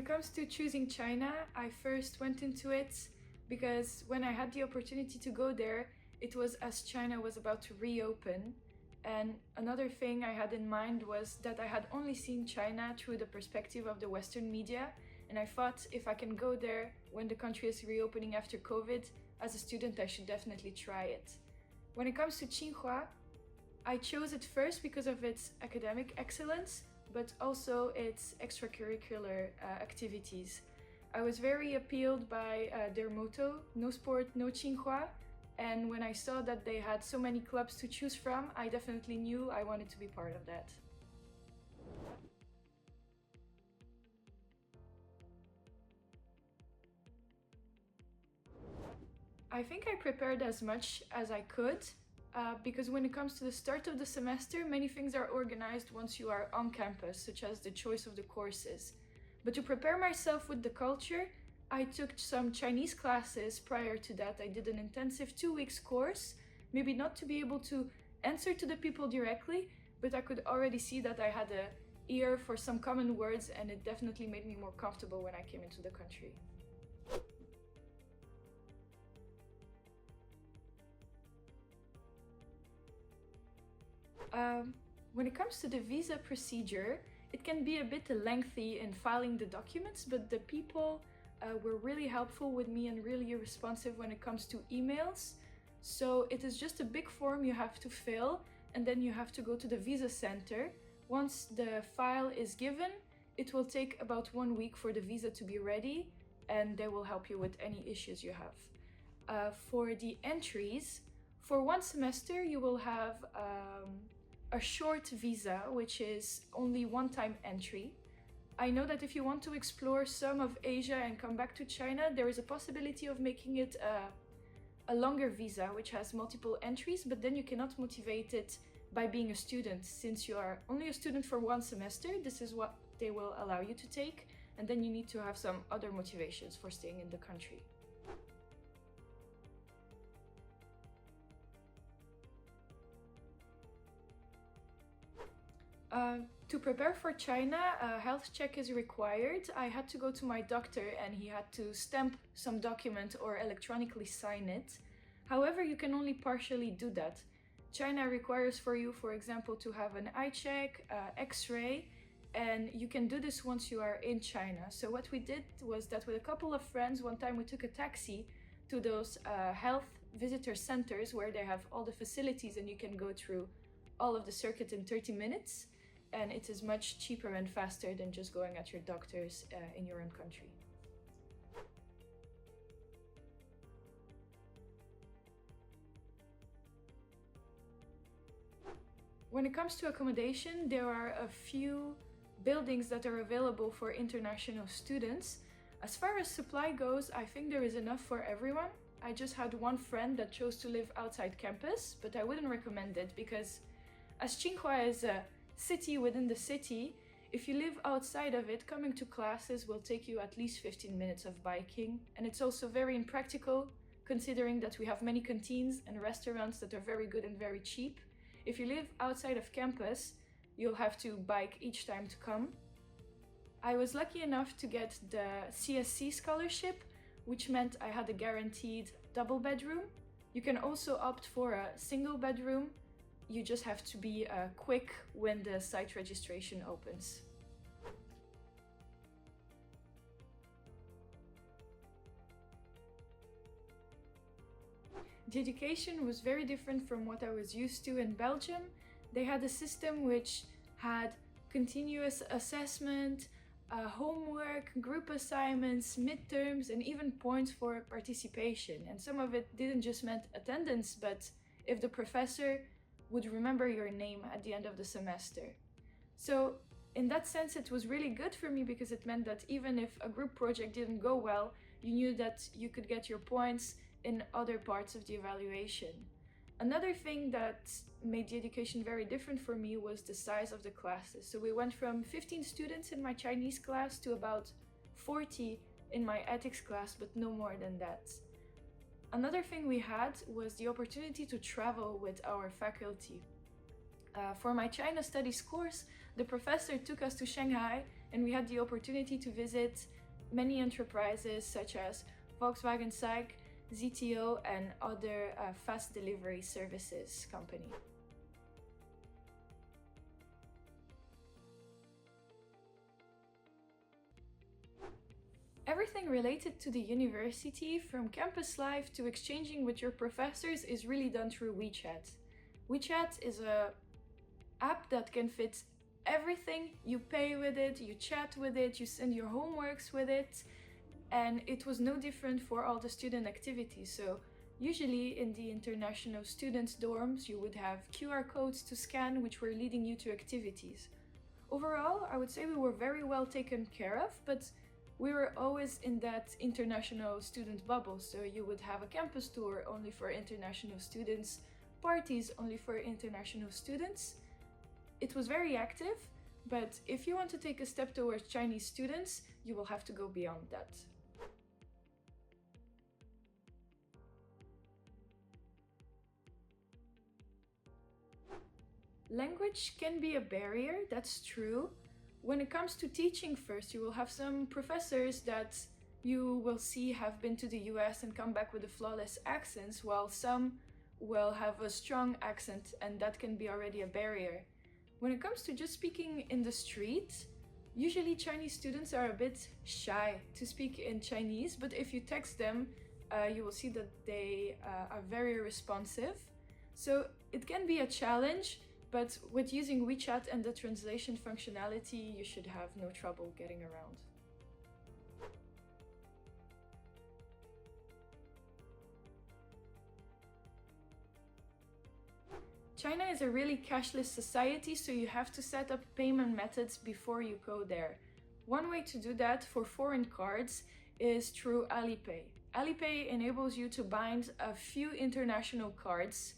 comes to choosing China, I first went into it because when I had the opportunity to go there, it was as China was about to reopen. And another thing I had in mind was that I had only seen China through the perspective of the Western media, and I thought if I can go there when the country is reopening after COVID, as a student I should definitely try it. When it comes to Tsinghua, I chose it first because of its academic excellence, but also its extracurricular activities. I was very appealed by their motto, no sport, no Tsinghua. And when I saw that they had so many clubs to choose from, I definitely knew I wanted to be part of that. I think I prepared as much as I could, because when it comes to the start of the semester, many things are organized once you are on campus, such as the choice of the courses. But to prepare myself with the culture, I took some Chinese classes prior to that. I did an intensive 2 weeks course, maybe not to be able to answer to the people directly, but I could already see that I had an ear for some common words, and it definitely made me more comfortable when I came into the country. When it comes to the visa procedure, it can be a bit lengthy in filing the documents, but the people were really helpful with me and really responsive when it comes to emails. So it is just a big form you have to fill, and then you have to go to the visa center. Once the file is given, it will take about 1 week for the visa to be ready, and they will help you with any issues you have. For the entries, for 1 semester you will have a short visa, which is only one-time entry. I know that if you want to explore some of Asia and come back to China, there is a possibility of making it a longer visa, which has multiple entries, but then you cannot motivate it by being a student. Since you are only a student for 1 semester, this is what they will allow you to take, and then you need to have some other motivations for staying in the country. To prepare for China, a health check is required. I had to go to my doctor and he had to stamp some document or electronically sign it. However, you can only partially do that. China requires for you, for example, to have an eye check, x-ray, and you can do this once you are in China. So what we did was that with a couple of friends, one time we took a taxi to those health visitor centers where they have all the facilities and you can go through all of the circuit in 30 minutes. And it is much cheaper and faster than just going at your doctor's in your own country. When it comes to accommodation, there are a few buildings that are available for international students. As far as supply goes, I think there is enough for everyone. I just had one friend that chose to live outside campus, but I wouldn't recommend it because as Tsinghua is a city within the city, if you live outside of it, coming to classes will take you at least 15 minutes of biking. And it's also very impractical, considering that we have many canteens and restaurants that are very good and very cheap. If you live outside of campus, you'll have to bike each time to come. I was lucky enough to get the CSC scholarship, which meant I had a guaranteed double bedroom. You can also opt for a single bedroom. You just have to be quick when the site registration opens. The education was very different from what I was used to in Belgium. They had a system which had continuous assessment, homework, group assignments, midterms, and even points for participation. And some of it didn't just mean attendance, but if the professor would remember your name at the end of the semester. So in that sense, it was really good for me because it meant that even if a group project didn't go well, you knew that you could get your points in other parts of the evaluation. Another thing that made the education very different for me was the size of the classes. So we went from 15 students in my Chinese class to about 40 in my ethics class, but no more than that. Another thing we had was the opportunity to travel with our faculty. For my China Studies course, the professor took us to Shanghai and we had the opportunity to visit many enterprises such as Volkswagen SAIC, ZTO and other fast delivery services company. Everything related to the university, from campus life to exchanging with your professors, is really done through WeChat. WeChat is a app that can fit everything. You pay with it, you chat with it, you send your homeworks with it, and it was no different for all the student activities. So usually in the international students' dorms, you would have QR codes to scan, which were leading you to activities. Overall, I would say we were very well taken care of, but we were always in that international student bubble. So you would have a campus tour only for international students, parties only for international students. It was very active, but if you want to take a step towards Chinese students, you will have to go beyond that. Language can be a barrier, that's true. When it comes to teaching first, you will have some professors that you will see have been to the US and come back with a flawless accents, while some will have a strong accent, and that can be already a barrier. When it comes to just speaking in the street, usually Chinese students are a bit shy to speak in Chinese, but if you text them, you will see that they are very responsive. So it can be a challenge, but with using WeChat and the translation functionality, you should have no trouble getting around. China is a really cashless society, so you have to set up payment methods before you go there. One way to do that for foreign cards is through Alipay. Alipay enables you to bind a few international cards.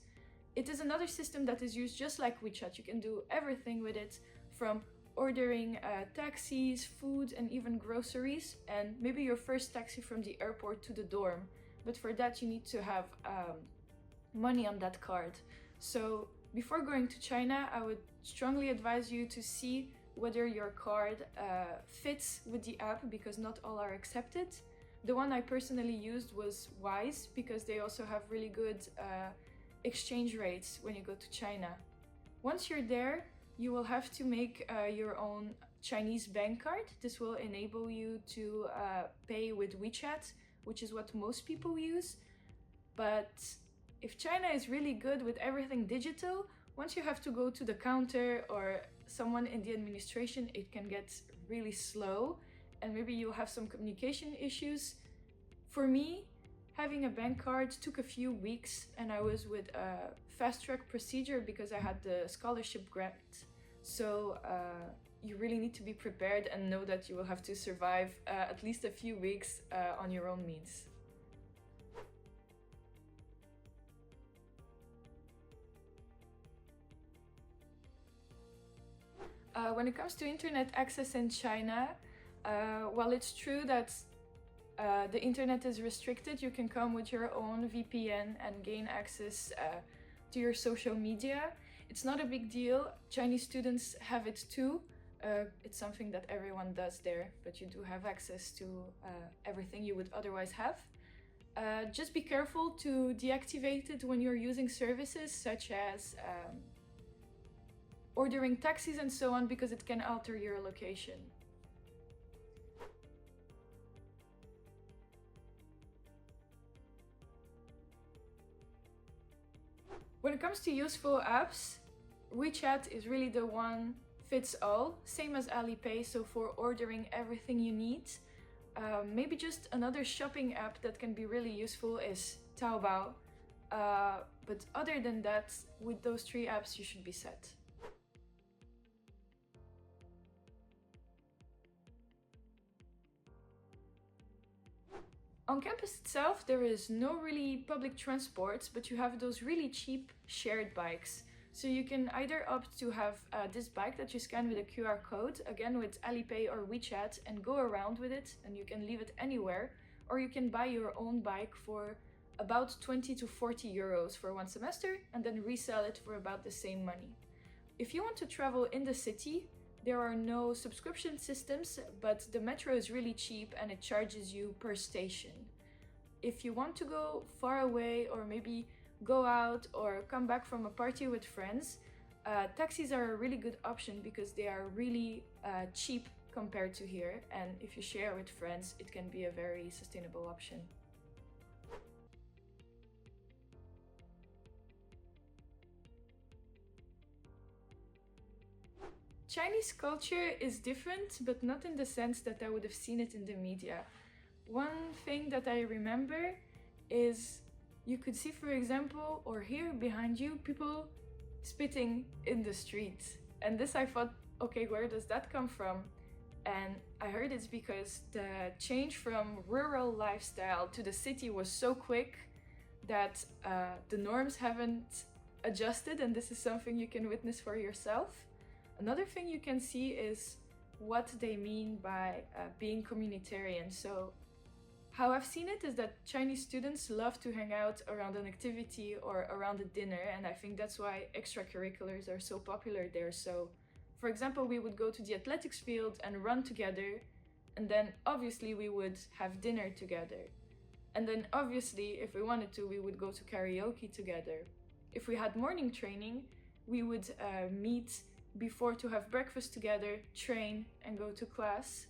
It is another system that is used just like WeChat. You can do everything with it, from ordering taxis, food, and even groceries, and maybe your first taxi from the airport to the dorm. But for that, you need to have money on that card. So before going to China, I would strongly advise you to see whether your card fits with the app, because not all are accepted. The one I personally used was Wise, because they also have really good exchange rates when you go to China. Once you're there, you will have to make your own Chinese bank card. This will enable you to pay with WeChat, which is what most people use. But if China is really good with everything digital, once you have to go to the counter or someone in the administration, it can get really slow and maybe you'll have some communication issues. For me, having a bank card took a few weeks, and I was with a fast track procedure because I had the scholarship grant. So you really need to be prepared and know that you will have to survive at least a few weeks on your own means. When it comes to internet access in China, while it's true that the internet is restricted, you can come with your own VPN and gain access to your social media. It's not a big deal. Chinese students have it too. It's something that everyone does there, but you do have access to everything you would otherwise have. Just be careful to deactivate it when you're using services such as ordering taxis and so on, because it can alter your location. When it comes to useful apps, WeChat is really the one fits all, same as Alipay, so for ordering everything you need. Maybe just another shopping app that can be really useful is Taobao. But other than that, with those three apps, you should be set. On campus itself, there is no really public transport, but you have those really cheap shared bikes. So you can either opt to have this bike that you scan with a QR code, again with Alipay or WeChat, and go around with it, and you can leave it anywhere. Or you can buy your own bike for about 20 to 40 euros for one semester, and then resell it for about the same money. If you want to travel in the city, there are no subscription systems, but the metro is really cheap and it charges you per station. If you want to go far away or maybe go out or come back from a party with friends, taxis are a really good option because they are really cheap compared to here, and if you share with friends, it can be a very sustainable option. Chinese culture is different, but not in the sense that I would have seen it in the media. One thing that I remember is you could see, for example, or hear behind you, people spitting in the street. And this I thought, okay, where does that come from? And I heard it's because the change from rural lifestyle to the city was so quick that the norms haven't adjusted, and this is something you can witness for yourself. Another thing you can see is what they mean by being communitarian. So how I've seen it is that Chinese students love to hang out around an activity or around a dinner, and I think that's why extracurriculars are so popular there. So, for example, we would go to the athletics field and run together, and then obviously we would have dinner together. And then obviously, if we wanted to, we would go to karaoke together. If we had morning training, we would meet before to have breakfast together, train, and go to class.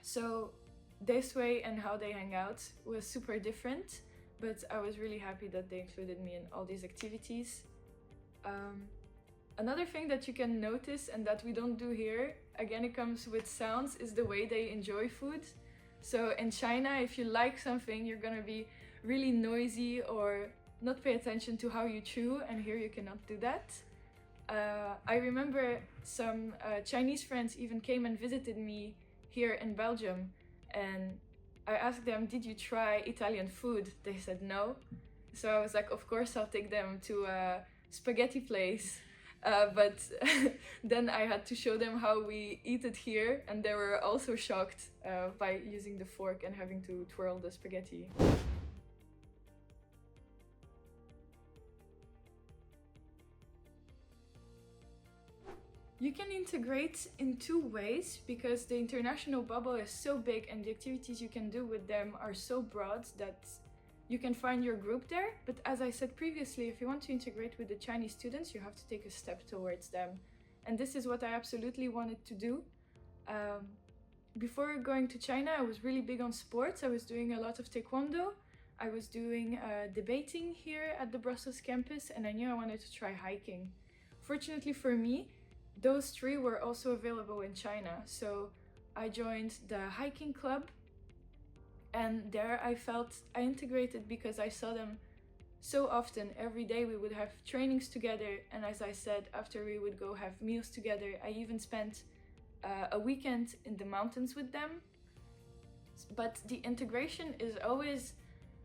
So this way and how they hang out was super different, but I was really happy that they included me in all these activities. Another thing that you can notice and that we don't do here, again it comes with sounds, is the way they enjoy food. So in China, if you like something, you're gonna be really noisy or not pay attention to how you chew, and here you cannot do that. I remember some Chinese friends even came and visited me here in Belgium, and I asked them, did you try Italian food? They said no. So I was like, of course I'll take them to a spaghetti place. But then I had to show them how we eat it here, and they were also shocked by using the fork and having to twirl the spaghetti. You can integrate in two ways because the international bubble is so big and the activities you can do with them are so broad that you can find your group there. But as I said previously, if you want to integrate with the Chinese students, you have to take a step towards them. And this is what I absolutely wanted to do. Before going to China, I was really big on sports. I was doing a lot of taekwondo. I was doing debating here at the Brussels campus, and I knew I wanted to try hiking. Fortunately for me, those three were also available in China. So I joined the hiking club, and there I felt I integrated because I saw them so often. Every day we would have trainings together, and as I said, after we would go have meals together. I even spent a weekend in the mountains with them. But the integration is always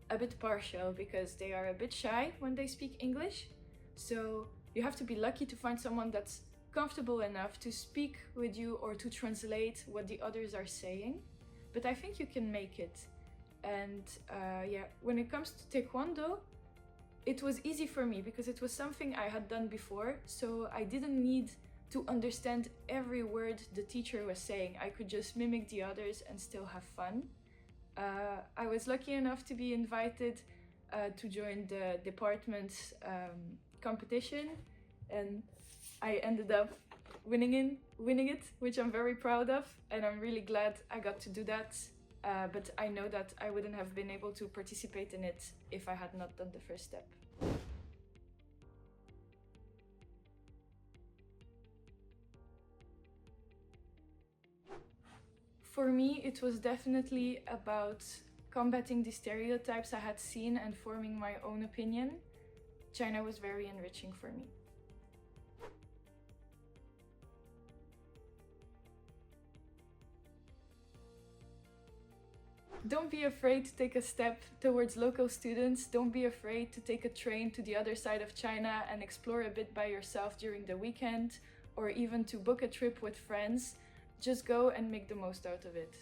a bit partial because they are a bit shy when they speak English. So you have to be lucky to find someone that's comfortable enough to speak with you or to translate what the others are saying. But I think you can make it. And yeah, when it comes to taekwondo, it was easy for me because it was something I had done before. So I didn't need to understand every word the teacher was saying. I could just mimic the others and still have fun. I was lucky enough to be invited to join the department's competition, and I ended up winning it, which I'm very proud of, and I'm really glad I got to do that. But I know that I wouldn't have been able to participate in it if I had not done the first step. For me, it was definitely about combating the stereotypes I had seen and forming my own opinion. China was very enriching for me. Don't be afraid to take a step towards local students. Don't be afraid to take a train to the other side of China and explore a bit by yourself during the weekend, or even to book a trip with friends. Just go and make the most out of it.